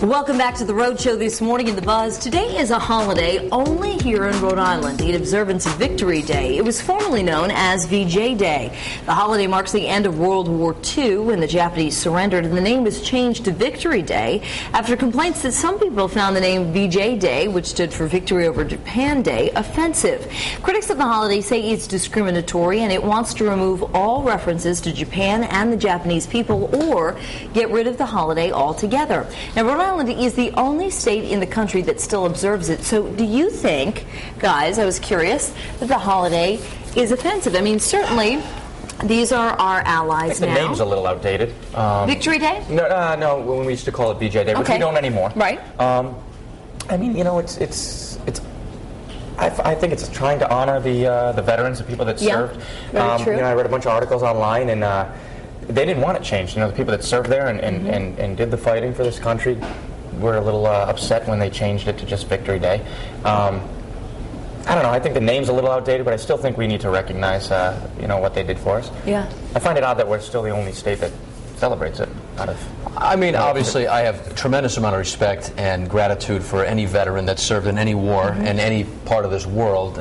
Welcome back to the Road Show this morning in the Buzz. Today is a holiday only here in Rhode Island, in observance of Victory Day. It was formerly known as VJ Day. The holiday marks the end of World War II when the Japanese surrendered, and the name was changed to Victory Day after complaints that some people found the name VJ Day, which stood for Victory Over Japan Day, offensive. Critics of the holiday say it's discriminatory and it wants to remove all references to Japan and the Japanese people or get rid of the holiday altogether. Now, Rhode Island is the only state in the country that still observes it. So do you think, guys, I was curious, that the holiday is offensive? I mean, certainly these are our allies now. The name's a little outdated. Victory Day? No, when we used to call it VJ Day, which we don't anymore. Right. I mean, you know, I think it's trying to honor the veterans, the people that served. Very true. You know, I read a bunch of articles online, and they didn't want it changed. You know, the people that served there and did the fighting for this country were a little upset when they changed it to just Victory Day. I don't know. I think the name's a little outdated, but I still think we need to recognize, you know, what they did for us. Yeah. I find it odd that we're still the only state that celebrates it. I mean, obviously, I have a tremendous amount of respect and gratitude for any veteran that served in any war in any part of this world.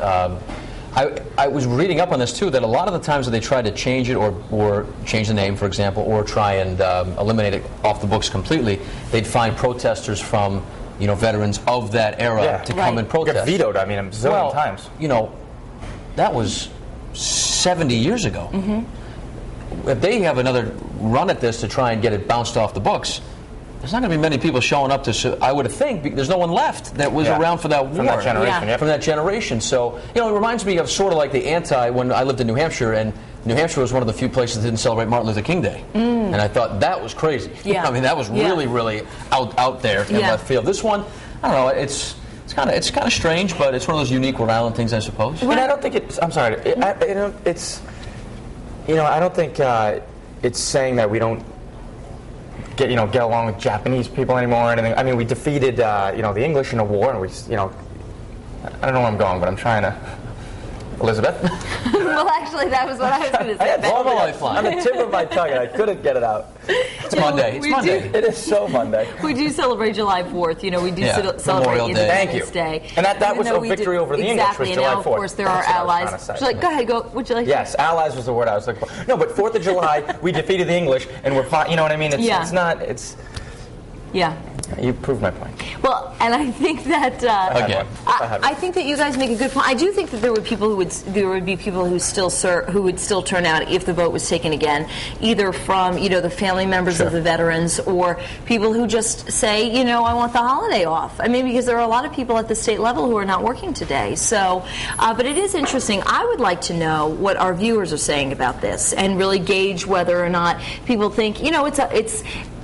I was reading up on this too, that a lot of the times that they tried to change it or change the name, for example, or try and eliminate it off the books completely, they'd find protesters from, you know, veterans of that era to come and protest. Got vetoed, I mean, a zillion times. You know, that was 70 years ago. If they have another run at this to try and get it bounced off the books, there's not going to be many people showing up to. I would think there's no one left that was around for that war. From that generation, From that generation. So, you know, it reminds me of sort of like the when I lived in New Hampshire, and New Hampshire was one of the few places that didn't celebrate Martin Luther King Day. And I thought that was crazy. I mean, that was really out there in left field. This one, I don't know, it's kind of strange, but it's one of those unique Rhode Island things, I suppose. And I don't think it's. I'm sorry. It's. You know, I don't think it's saying that we don't get along with Japanese people anymore or anything. I mean, we defeated you know, the English in a war, and we, you know, I don't know where I'm going, but I'm trying to. Elizabeth? Well, actually, that was what I was going to say. I had all my lifeline on the tip of my tongue, and I couldn't get it out. It's Monday. It's Monday. It is so Monday. We do celebrate July 4th. You know, we do celebrate Independence Day. And that was a victory over the English, was July 4th. And now, of course, there are allies. Go ahead, would you like to? Yes, allies was the word I was looking for. No, but 4th of July, we defeated the English, and we're fine. You know what I mean? It's not. Yeah. You proved my point. Well, and I think that I think that you guys make a good point. I do think that there would be people who would still turn out if the vote was taken again, either from, you know, the family members of the veterans, or people who just say, you know, I want the holiday off. I mean, because there are a lot of people at the state level who are not working today. So, but it is interesting. I would like to know what our viewers are saying about this and really gauge whether or not people think, you know,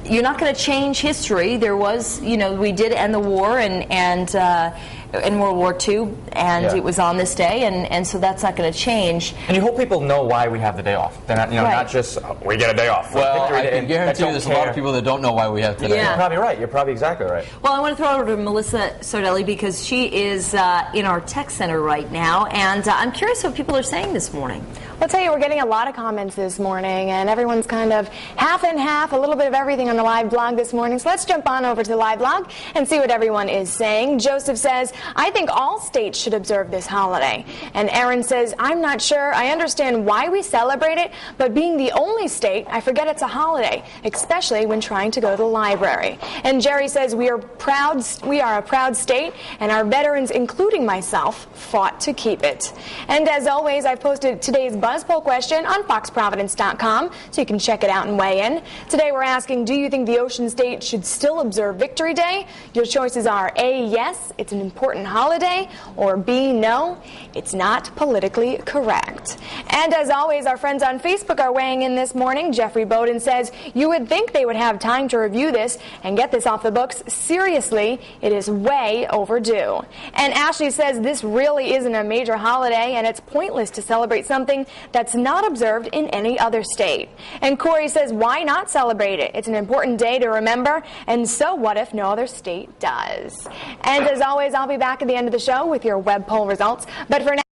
you're not going to change history. There was, you know, we did end the war and in World War II, and it was on this day, and so that's not going to change. And you hope people know why we have the day off. They're not, you know, not just we get a day off. Well, I can guarantee you there's a lot of people that don't know why we have today. You're probably right. You're probably exactly right. Well, I want to throw it over to Melissa Sardelli because she is in our tech center right now, and I'm curious what people are saying this morning. I'll tell you, we're getting a lot of comments this morning, and everyone's kind of half and half, a little bit of everything on the live blog this morning. So let's jump on over to the live blog and see what everyone is saying. Joseph says, I think all states should observe this holiday. And Aaron says, I'm not sure. I understand why we celebrate it, but being the only state, I forget it's a holiday, especially when trying to go to the library. And Jerry says, we are a proud state, and our veterans, including myself, fought to keep it. And as always, I've posted today's Buzz Poll question on foxprovidence.com, so you can check it out and weigh in. Today we're asking, do you think the Ocean State should still observe Victory Day? Your choices are A, yes, it's an important holiday, or B, no, it's not politically correct. And as always, our friends on Facebook are weighing in this morning. Jeffrey Bowden says, you would think they would have time to review this and get this off the books. Seriously, it is way overdue. And Ashley says, this really isn't a major holiday, and it's pointless to celebrate something that's not observed in any other state. And Corey says, why not celebrate it? It's an important day to remember, and so what if no other state does? And as always, I'll be back at the end of the show with your web poll results. But for now,